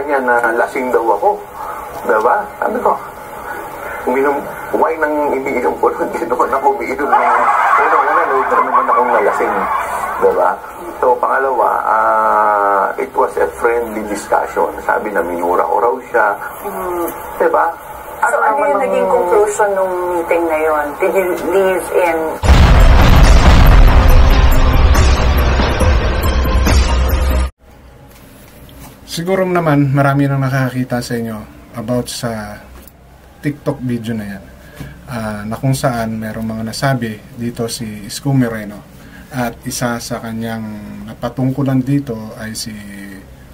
niya na lasing daw ako. Diba? Sabi ko, wine ang iniinom ko. Hindi naman ako umiinom ng una-una, never naman akong nalasing. Diba? So, pangalawa, it was a friendly discussion. Sabi na minura ko raw siya. Diba? So, ano yung naging conclusion nung meeting na yun? Did you leave in... Siguro naman, marami nang nakakita sa inyo about sa TikTok video na yan. Na kung saan merong mga nasabi dito si Isko Moreno. At isa sa kanyang napatungkulan dito ay si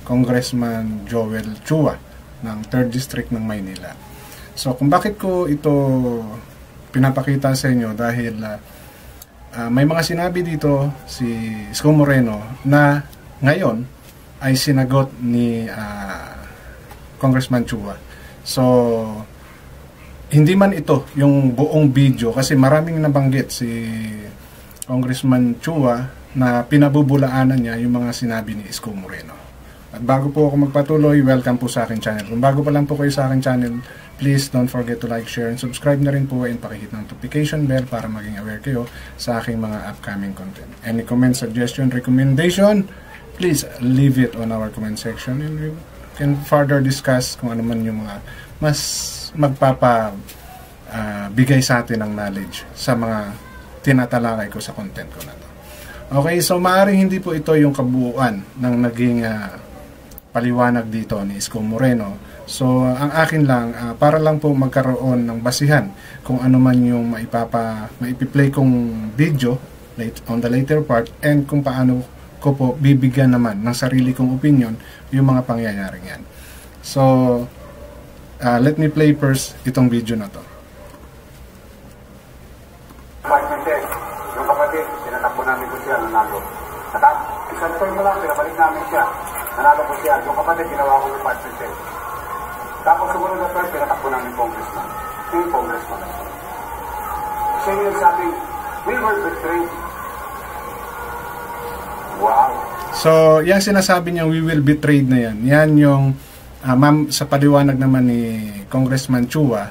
Congressman Joel Chua ng 3rd District ng Maynila. So kung bakit ko ito pinapakita sa inyo dahil may mga sinabi dito si Isko Moreno na ngayon ay sinagot ni Congressman Chua. So hindi man ito yung buong video kasi maraming nabanggit si Congressman Chua na pinabubulaanan niya yung mga sinabi ni Isko Moreno. At bago po ako magpatuloy, welcome po sa aking channel. Kung bago pa lang po kayo sa aking channel, please don't forget to like, share, and subscribe na rin po and pakihit ng notification bell para maging aware kayo sa aking mga upcoming content. Any comment, suggestion, recommendation, please leave it on our comment section and we can further discuss kung ano man yung mga mas magpapabigay sa atin ng knowledge sa mga tinatalakay ko sa content ko na to. Okay, so maaaring hindi po ito yung kabuuan ng naging paliwanag dito ni Isko Moreno. So ang akin lang, para lang po magkaroon ng basihan kung ano man yung maipi-play kong video on the later part and kung paano ko po bibigyan naman ng sarili kong opinion yung mga pangyayaring yan. So let me play first itong video na to. Yung kapatid, tinatakbo namin ko siya, nanalo. Isang term mo lang, pinabalik namin siya. Nanalo ko siya. Yung kapatid, ginawa ko yung 5%. Tapos sumunod na term, tinatakbo namin congressman. Yung congressman. Siya yung sabi, we were betrayed. Wow. So, yung sinasabi niya, we will be betrayed na yan. Yan yung, ma'am, sa paliwanag naman ni Congressman Chua,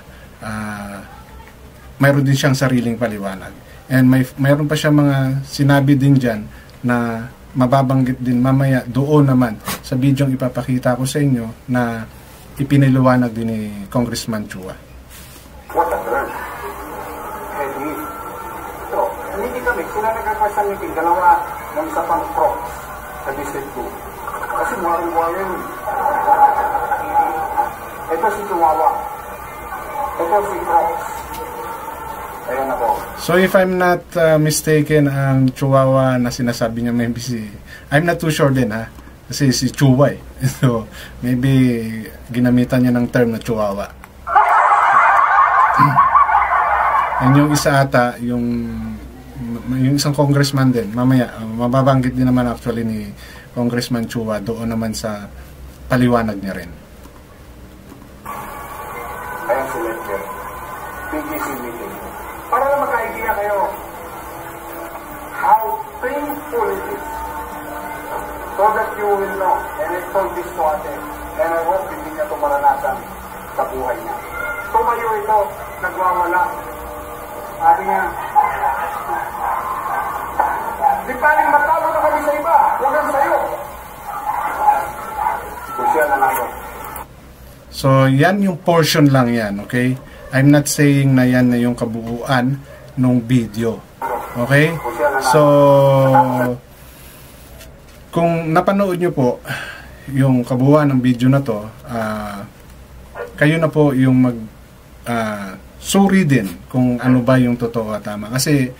mayroon din siyang sariling paliwanag. And mayroon pa siya mga sinabi din dyan na mababanggit din mamaya doon naman sa video yung ipapakita ko sa inyo na ipiniliwanag din ni Congressman Chua. What a turn. Heavy. So, hindi kami, sila nagkakasang meeting, dalawa ng isa pang props sa District 2. Kasi muwari-muwari yun. Ito si Chihuahua. Ito si Props. Ayan ako. So if I'm not mistaken, ang Chihuahua na sinasabi niya maybe I'm not too sure din ha. Kasi si Chua eh. So maybe ginamitan niya ng term na Chihuahua. And yung isa ata, yung isang congressman din, mamaya, mababanggit din naman actually ni Congressman Chua doon naman sa paliwanag niya rin. Ayan si Ledger. PGC meeting. Para na magka-idea kayo how painful it is so that you will know. And I told this to ate. And I hope hindi niya ito maranasan sa buhay niya. Tumayo ito, nagwawala. Sabi niya, di paling matalo na kami sa iba, huwag ang sayo. Kung siya nanalo. So, yan yung portion lang yan, okay? I'm not saying na yan na yung kabuuan ng video. Okay? So, kung napanood nyo po yung kabuuan ng video na to, kayo na po yung suri din kung ano ba yung totoo at tama. Kasi,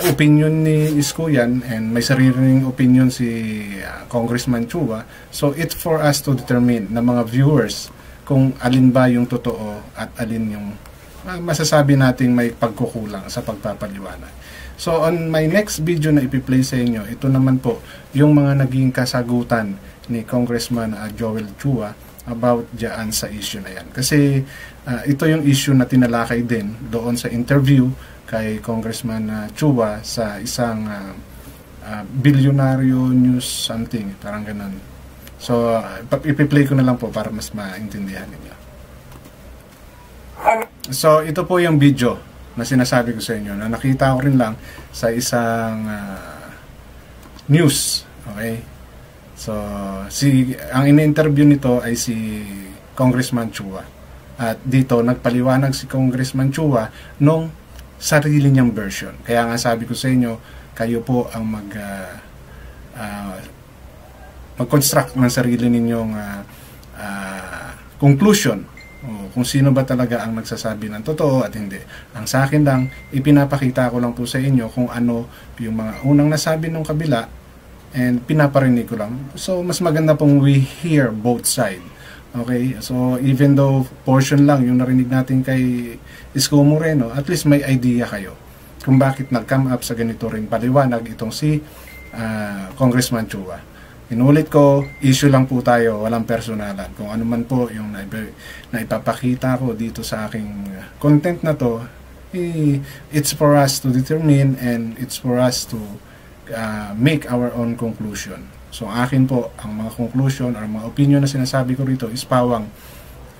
opinion ni Isko yan and may sariling opinion si Congressman Chua. So, it's for us to determine na mga viewers kung alin ba yung totoo at alin yung masasabi nating may pagkukulang sa pagpapaliwanag. So on my next video na ipi-play sa inyo, ito naman po yung mga naging kasagutan ni Congressman Joel Chua about dyan sa issue na yan. Kasi ito yung issue na tinalakay din doon sa interview kay Congressman Chua sa isang bilyonaryo news something, parang ganun. So, ipi-play ko na lang po para mas maintindihan ninyo. So, ito po yung video na sinasabi ko sa inyo na nakita ko rin lang sa isang news. Okay? So, ang in-interview nito ay si Congressman Chua. At dito, nagpaliwanag si Congressman Chua nung sarili niyang version. Kaya nga sabi ko sa inyo, kayo po ang mag-construct ng sarili ninyong conclusion. Kung sino ba talaga ang nagsasabi ng totoo at hindi. Ang sa akin lang, ipinapakita ko lang po sa inyo kung ano yung mga unang nasabi ng kabila and pinaparinig ko lang. So, mas maganda pong we hear both side. Okay? So, even though portion lang yung narinig natin kay Isko Moreno, at least may idea kayo kung bakit nag-come up sa ganito rin paliwanag itong si Congressman Chua. Inulit ko, issue lang po tayo, walang personalan. Kung ano man po yung naipapakita ko dito sa aking content na to, it's for us to determine and it's for us to make our own conclusion. So akin po, ang mga conclusion or mga opinion na sinasabi ko rito is pawang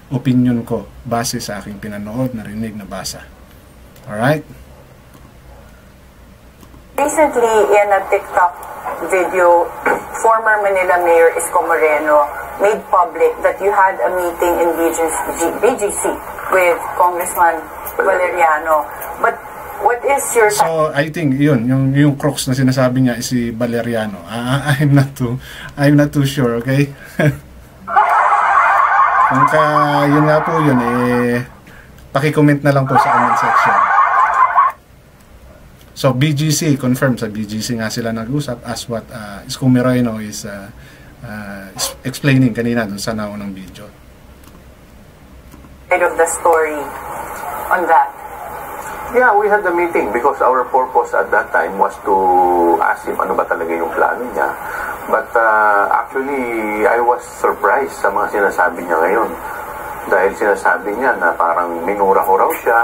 opinion ko base sa aking pinanood, narinig, nabasa. Alright? Recently, in a TikTok video, former Manila Mayor Isko Moreno made public that you had a meeting in BGC with Congressman Valeriano. But what is your... So, I think yun, yung crux na sinasabi niya is si Valeriano. I'm not too sure, okay? Kung yun nga po yun, paki-comment na lang po sa comment section. So, BGC, confirm sa BGC nga sila nag-usap as what Isko Moreno is explaining kanina dun sa naunang video. Of the story on that. Yeah, we had a meeting because our purpose at that time was to ask him ano ba talaga yung plano niya. But actually, I was surprised sa mga sinasabi niya ngayon. Dahil sinasabi niya na parang minura ko raw siya,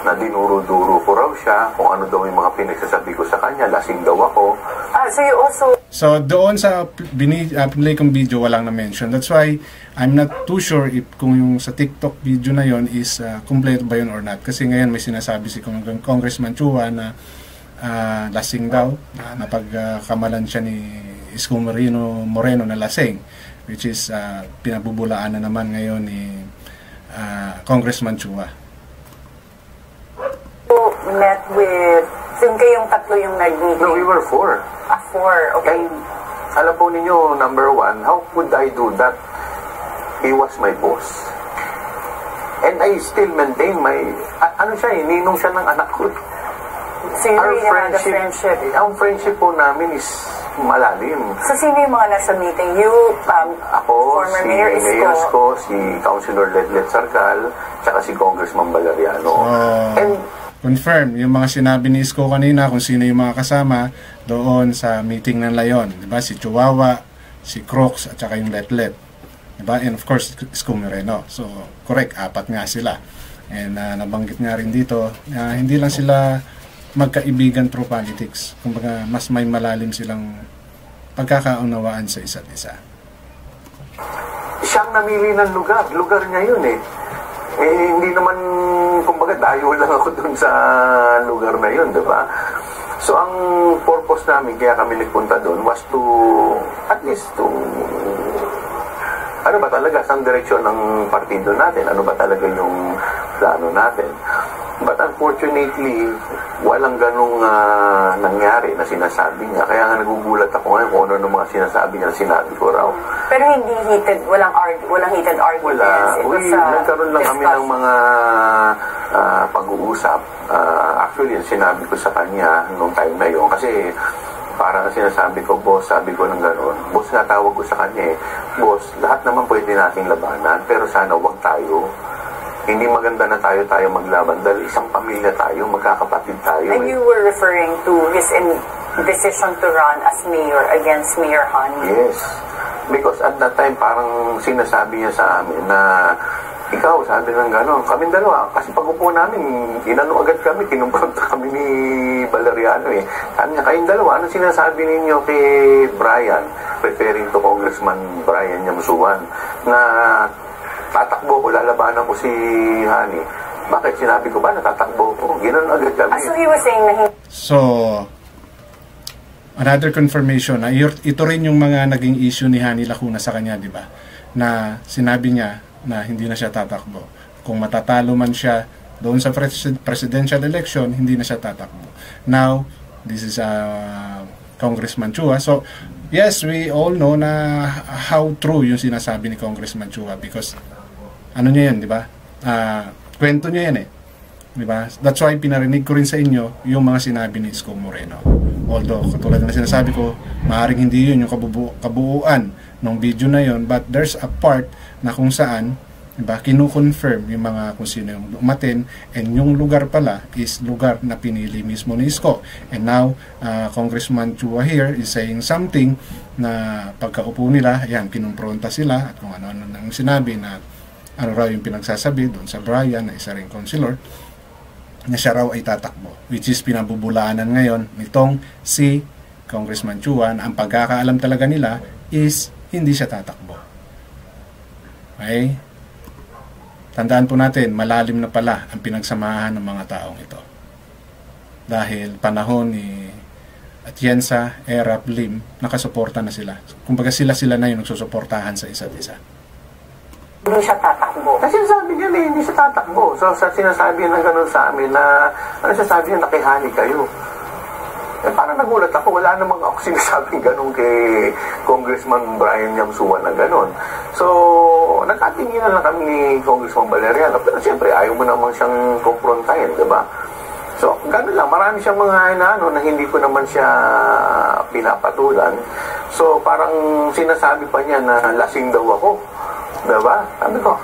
na dinuro-duro ko raw siya, kung ano daw yung mga pinagsasabi ko sa kanya, lasing daw ako. So you also... So doon sa play kong video, walang na-mention. That's why I'm not too sure if kung yung sa TikTok video na yon is complete ba yun or not. Kasi ngayon may sinasabi si Congressman Chua na lasing daw, napagkamalan siya ni Isko Moreno na lasing, which is pinabubulaan na naman ngayon ni Congressman Chua. Met with... Yung kayong tatlo yung nag-meeting? No, we were 4. 4, okay. And alam po ninyo, number 1, how could I do that? He was my boss. And I still maintain my... Ano siya ninong siya ng anak ko. So you really had a friendship? Ang friendship po namin is malalim. So sino yung mga nasa meeting? You, ako, former si Mayor Isko, si Councilor Letlet Sarcal, tsaka si Congressman Valeriano. And confirm yung mga sinabi ni Isko kanina kung sino yung mga kasama doon sa meeting ng Layon, di ba? Si Chihuahua, si Crooks at saka yung Letlet, di ba? And of course Isko Moreno. So correct, 4 nga sila. And nabanggit nga rin dito, hindi lang sila magkaibigan through politics. Kumbaga mas may malalim silang pagkakaunawaan sa isa't isa. Siyang namili ng lugar niya yun hindi naman, kumbaga, dayo lang ako dun sa lugar na yun, di ba? So, ang purpose namin, kaya kami nagpunta dun, was to, at least to, ano ba talaga, saan direksyon ng partido natin? Ano ba talaga yung plano natin? But unfortunately, walang ganong nangyari na sinasabi niya. Kaya nga nagugulat ako ngayon kung ano ng mga sinasabi niya, sinabi ko raw. Pero hindi heated, walang heated arguments. Nagkaroon lang kami ng mga pag-uusap. Actually, sinabi ko sa kanya nung time na yun. Kasi parang sinasabi ko, boss, sabi ko ng gano'n. Boss, natawag ko sa kanya boss, lahat naman pwede nating labanan, pero sana wag tayo. Hindi maganda na tayo maglaban dahil isang pamilya tayo, magkakapatid tayo. And you were referring to his decision to run as mayor against Mayor Han? Yes. Because at that time, parang sinasabi niya sa amin na ikaw, sabi ng gano'n, kaming dalawa, kasi pag upo namin, inano agad kami, kinumpronta kami ni Valeriano eh. Sabi niya, kayong dalawa, ano sinasabi ninyo kay Brian, referring to Congressman Brian Yamsuan, na tatakbo ko, lalabanan ko si Hani. Bakit? Sinabi ko ba na tatakbo ko? Ginanon agad kami. So he was saying na So, another confirmation na ito rin yung mga naging issue ni Hani Lacuna sa kanya, di ba? Na sinabi niya na hindi na siya tatakbo. Kung matatalo man siya doon sa presidential election, hindi na siya tatakbo. Now, this is Congressman Chua. So, yes, we all know na how true yung sinasabi ni Congressman Chua because ano niya yan, di ba? Kwento niya yan eh. Di ba? That's why pinarinig ko rin sa inyo yung mga sinabi ni Isko Moreno. Although, katulad na sinasabi ko, maaaring hindi yun yung kabuuan ng video na yun, but there's a part na kung saan, diba, kinu-confirm yung mga kung sino yung umatin, and yung lugar pala is lugar na pinili mismo ni Isko. And now, Congressman Chua here is saying something na pagkaupo nila, ayan, kinumpronta sila at kung ano-ano nang sinabi na ano raw yung pinagsasabi doon sa Brian na isa ring councilor, na siya raw ay tatakbo, which is pinabubulaanan ngayon nitong si Congressman Chua na ang pagkakaalam talaga nila is hindi siya tatakbo. Okay? Tandaan po natin, malalim na pala ang pinagsamahan ng mga taong ito. Dahil panahon ni Atienza, Erap, Lim, nakasuporta na sila. Kumbaga sila na yung nagsusuportahan sa isa't isa. hindi siya tatakbo. Kasi sinasabi niya na hindi siya tatakbo. So sa sinasabi niya ng ganun sa amin na ano sasabi niya, nakihali kayo. Eh, parang nagulat ako, wala namang ako sinasabing ganun kay Congressman Brian Yamsuan na ganun. So, nagkatingin na lang kami ni Congressman Valeriano. Pero siyempre, ayaw mo naman siyang komprontahin, diba? So, ganun lang. Marami siyang mga inaano na hindi ko naman siya pinapatulan. So, parang sinasabi pa niya na lasing daw ako. Diba? Sabi ko,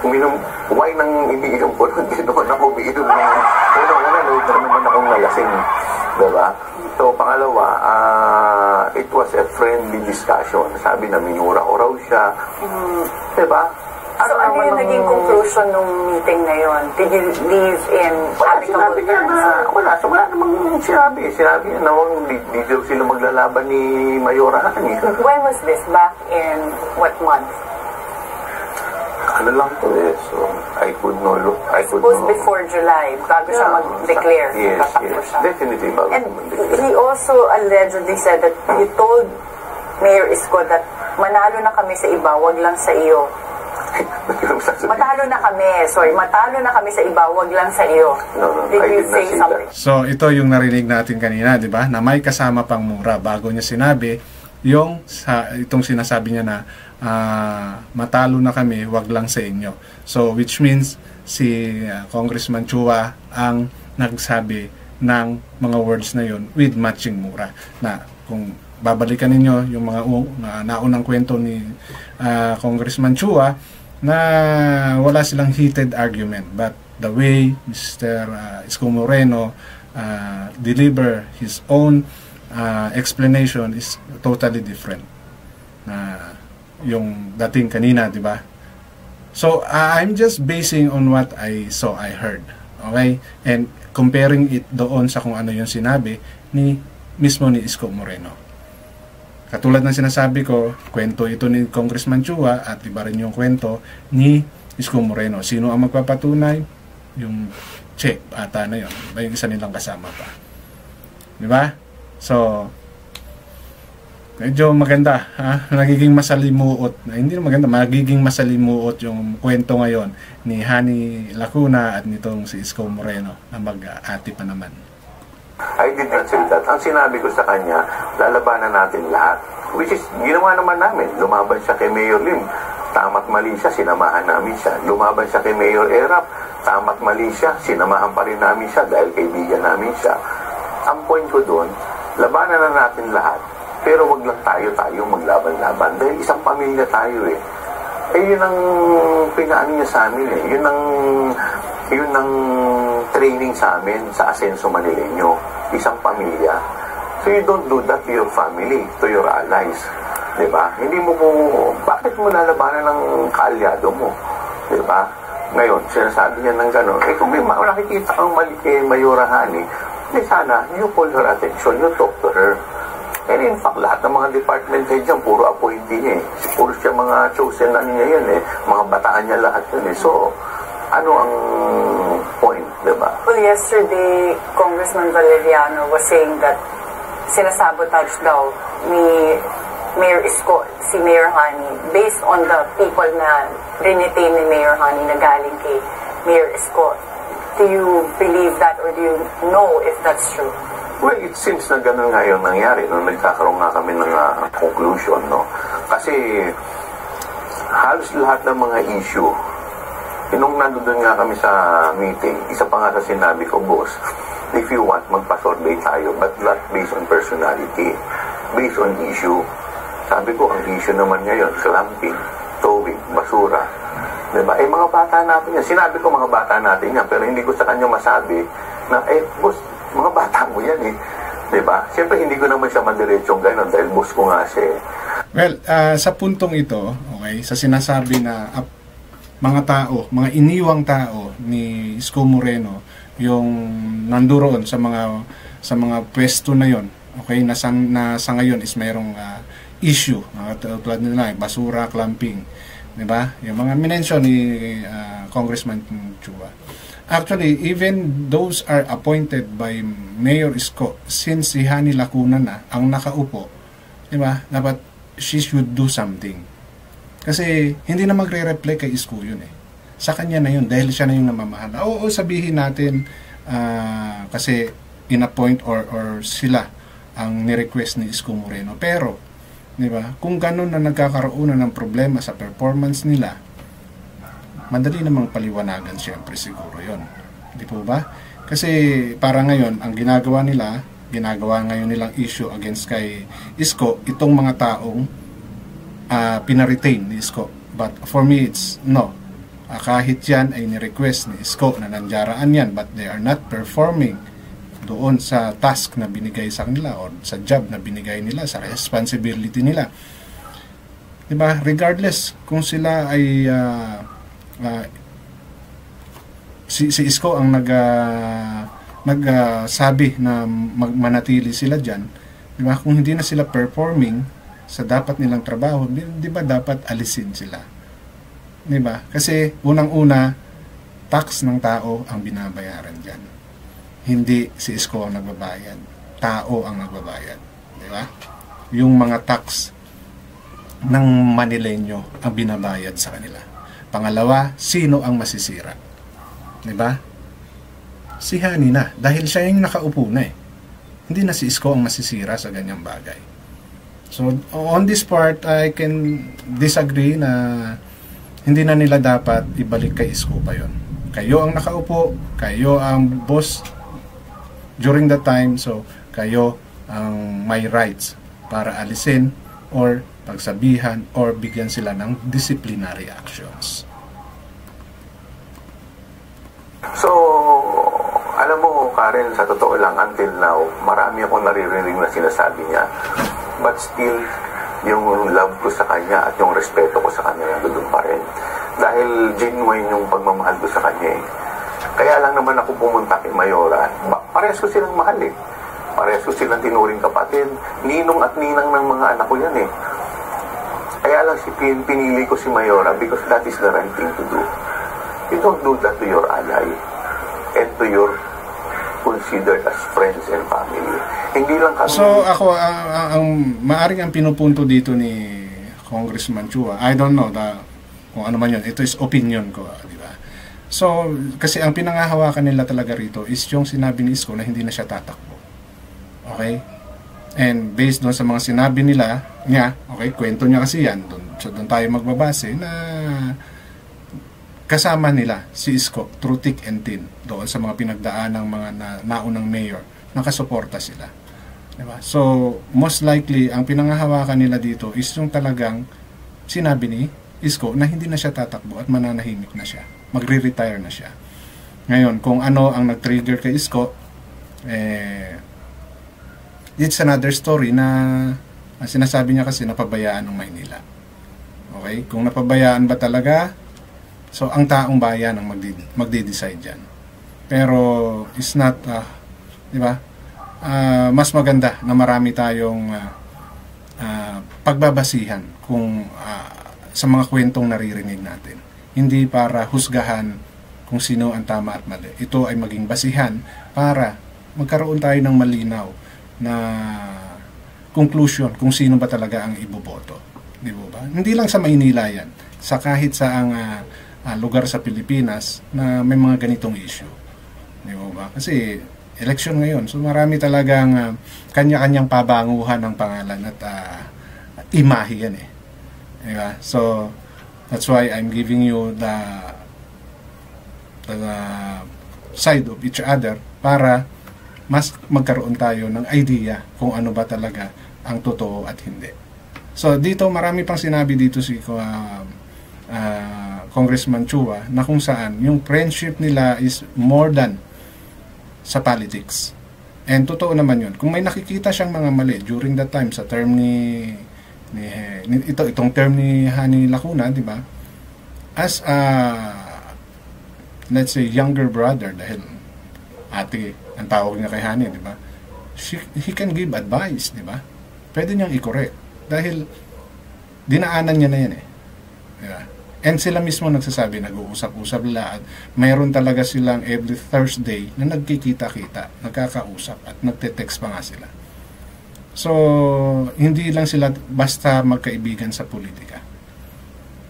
uminom, wine nang iniinom ko nun, ganoon ako umiinom ng una-una, naman akong nalasing. Diba? So, pangalawa, it was a friendly discussion. Sabi na minura ko raw siya. Diba? So, ano yung naging conclusion ng meeting na yun? Did you leave in amicable terms? Wala. So, wala namang sinabi. Sinabi niya na di daw sila maglalaban ni Mayora Hani. When was this? Back in what month? Ano lang to eh. So, I could know. Suppose before July, bago siya mag-declare. Yes, tatakbo yes. siya. Definitely bago And siya mag-declare. he also allegedly said that you told Mayor Isko that manalo na kami sa iba, wag lang sa iyo. Matalo na kami sa iba, wag lang sa iyo. No, Did you say something? So, ito yung narinig natin kanina, di ba? Na may kasama pang mura bago niya sinabi yung itong sinasabi niya na matalo na kami, wag lang sa inyo. So, which means si Congressman Chua ang nagsabi ng mga words na yun with matching mura. Na kung babalikan ninyo yung mga naunang kwento ni Congressman Chua na wala silang heated argument, but the way Mr. Isko Moreno deliver his own explanation is totally different na yung dating kanina, di ba? So I'm just basing on what I saw, I heard, okay, and comparing it doon sa kung ano yung sinabi ni mismo ni Isko Moreno. Katulad ng sinasabi ko, kwento ito ni Congressman Chua at iba rin yung kwento ni Isko Moreno. Sino ang magpapatunay? Yung check ata na yun. Ba yung isa nilang kasama pa. Di ba? So, medyo maganda. Nagiging masalimuot. Hindi na maganda, magiging masalimuot yung kwento ngayon ni Hani Lacuna at nitong si Isko Moreno na mag-ati pa naman. I did not say that. Ang sinabi ko sa kanya, lalabanan natin lahat. Which is, ginawa naman namin. Lumaban siya kay Mayor Lim. Tama't mali siya, sinamahan namin siya. Lumaban siya kay Mayor Erap. Tama't mali siya, sinamahan pa rin namin siya dahil kaibigan namin siya. Ang point ko doon, labanan na natin lahat. Pero wag lang tayo maglaban-laban. Dahil isang pamilya tayo eh. Eh yun ang pinaano niya sa amin eh. Yun ang training sa amin sa Asenso Manileño. Isang pamilya. So you don't do that to your family, to your allies. Diba? Hindi mo bakit mo lalabanan ng kaalyado mo? Di ba? Ngayon, sinasabi niya ng gano'n, kung may nakikita kang mali kay Mayora Hani, sana, you call her attention, you talk to her. And in fact, lahat ng mga department head dyan, puro appointee niya eh. Puro siya mga chosen na niya yan eh. Mga bataan niya lahat yun eh. So, ano ang point, di ba? Well, yesterday, Congressman Valeriano was saying that sinasabotage daw ni Mayor Isko, si Mayor Hani, based on the people na renetain ni Mayor Hani na galing kay Mayor Isko. Do you believe that or do you know if that's true? Well, it seems na gano'n nga yung nangyari nung nagkakaroon nga kami ng conclusion, no? Kasi halos lahat ng mga issue, nung nandun nga kami sa meeting, isa pa nga sa sinabi ko, boss, if you want, magpa-survey tayo, but not based on personality, based on issue. Sabi ko, ang issue naman ngayon, clamping, towing, basura. Diba? Mga bata natin yan. Sinabi ko mga bata natin yan, pero hindi ko sa kanya masabi na, boss, mga bata mo yan eh. Diba? Siyempre, hindi ko naman siya madiretsong gano'n dahil boss ko nga siya eh. Well, sa puntong ito, okay, sa sinasabi na mga tao, mga iniwang tao ni Isko Moreno, yung nandoon sa mga pwesto na yon, okay, na sa ngayon is mayroong issue, tulad nila, basura, clamping, di ba? Yung mga minention ni Congressman Chua. Actually, even those are appointed by Mayor Isko, since si Hani Lacuna na ang nakaupo, di ba? Dapat she should do something. Kasi hindi na magre-reply kay Isko yun eh. Sa kanya na yun, dahil siya na yung namamahala. Oo, sabihin natin, kasi in-appoint or sila ang ni-request ni Isko Moreno. Pero, di ba, kung ganun na nagkakaroon ng problema sa performance nila, madali namang paliwanagan siyempre siguro yon. Di po ba? Kasi para ngayon, ang ginagawa ngayon nilang issue against kay Isko, itong mga taong pina-retain ni Isko. But for me, it's no. Kahit yan ay ni-request ni Isko na nandyaraan yan, but they are not performing doon sa task na binigay sa kanila or sa job na binigay nila, sa responsibility nila. Diba? Regardless kung sila ay si Isko ang nagsabi na manatili sila dyan. Diba? Kung hindi na sila performing sa dapat nilang trabaho, di ba dapat alisin sila? Diba? Kasi unang-una, tax ng tao ang binabayaran dyan. Hindi si Isko ang nagbabayad. Tao ang nagbabayad. Diba? Yung mga tax ng Manileño ang binabayad sa kanila. Pangalawa, sino ang masisira? Diba? Si Hani na. Dahil siya yung nakaupo na eh. Hindi na si Isko ang masisira sa ganyang bagay. So, on this part, I can disagree na hindi na nila dapat ibalik kay Isko pa yun. Kayo ang nakaupo, kayo ang boss during that time, so kayo ang may rights para alisin or pagsabihan or bigyan sila ng disciplinary actions. So, alam mo, Karen, sa totoo lang, until now, marami akong naririnig na sinasabi niya. But still, yung love ko sa kanya at yung respeto ko sa kanya nandun pa rin. Dahil genuine yung pagmamahal ko sa kanya eh. Kaya lang naman ako pumunta kay Mayora. Parehas ko silang mahal eh. Parehas ko silang tinuring kapatid. Ninong at ninang ng mga anak ko yan eh. Kaya lang pinili ko si Mayora because that is the right thing to do. You don't do that to your ally and to your considered as friends and family. Hindi lang kami... So ako, ang maaring ang pinupunto dito ni Congressman Chua, I don't know kung ano man yun, ito is opinion ko, di ba? So, kasi ang pinangahawakan nila talaga rito is yung sinabi ni Isko na hindi na siya tatakbo. Okay? And based doon sa mga sinabi niya, okay, kwento niya kasi yan, doon tayo magbabase na kasama nila si Isko through thick and thin doon sa mga pinagdaan ng mga naunang mayor, nakasuporta sila. Diba? So, most likely, ang pinangahawakan nila dito is yung talagang sinabi ni Isko na hindi na siya tatakbo at mananahimik na siya. Magre-retire na siya. Ngayon, kung ano ang nag-trigger kay Isko, it's another story na ang sinasabi niya kasi napabayaan ng Maynila. Okay? Kung napabayaan ba talaga, So, ang taong bayan ang magde-decide dyan. Pero, it's not, di ba? Mas maganda na marami tayong pagbabasihan kung sa mga kwentong naririnig natin. Hindi para husgahan kung sino ang tama at mali. Ito ay maging basihan para magkaroon tayo ng malinaw na conclusion kung sino ba talaga ang iboboto. Di ba? Hindi lang sa Maynila yan. Sa kahit saang lugar sa Pilipinas na may mga ganitong issue. Di ba? Kasi election ngayon. So marami talagang kanya-kanyang pabanguhan ng pangalan at imahe yan eh. Diba? So that's why I'm giving you the side of each other para mas magkaroon tayo ng idea kung ano ba talaga ang totoo at hindi. So dito marami pang sinabi dito si Congressman Chua na kung saan yung friendship nila is more than sa politics. And totoo naman yun. Kung may nakikita siyang mga mali during that time sa term itong term ni Hani Lacuna, di ba? As a, let's say, younger brother, dahil ate ang tawag niya kay Hani, di ba? He can give advice, di ba? Pwede niyang i-correct. Dahil dinaanan niya na yan eh. Di ba? And sila mismo nagsasabi, nag-uusap-usap lahat. Mayroon talaga silang every Thursday na nagkikita-kita, nagkakausap at nagte-text pa nga sila. So, hindi lang sila basta magkaibigan sa politika.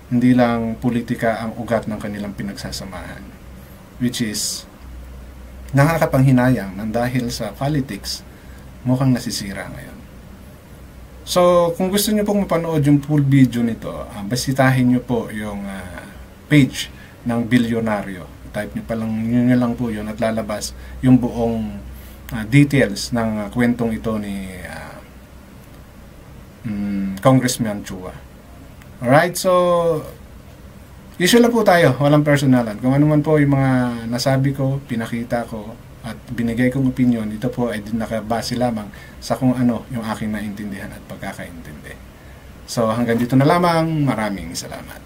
Hindi lang politika ang ugat ng kanilang pinagsasamahan. Which is, nakakapanghinayang nang dahil sa politics, mukhang nasisira ngayon. So, kung gusto niyo pong mapanood yung full video nito, basitahin niyo po yung page ng Bilyonaryo. Type niyo pa lang, yun lang po yun at lalabas yung buong details ng kwentong ito ni Congressman Chua. Alright, so usual lang po tayo, walang personalan. Kung ano man po yung mga nasabi ko, pinakita ko, at binigay kong opinion, ito po ay nakabase lamang sa kung ano yung aking naintindihan at pagkakaintindi. So hanggang dito na lamang, maraming salamat.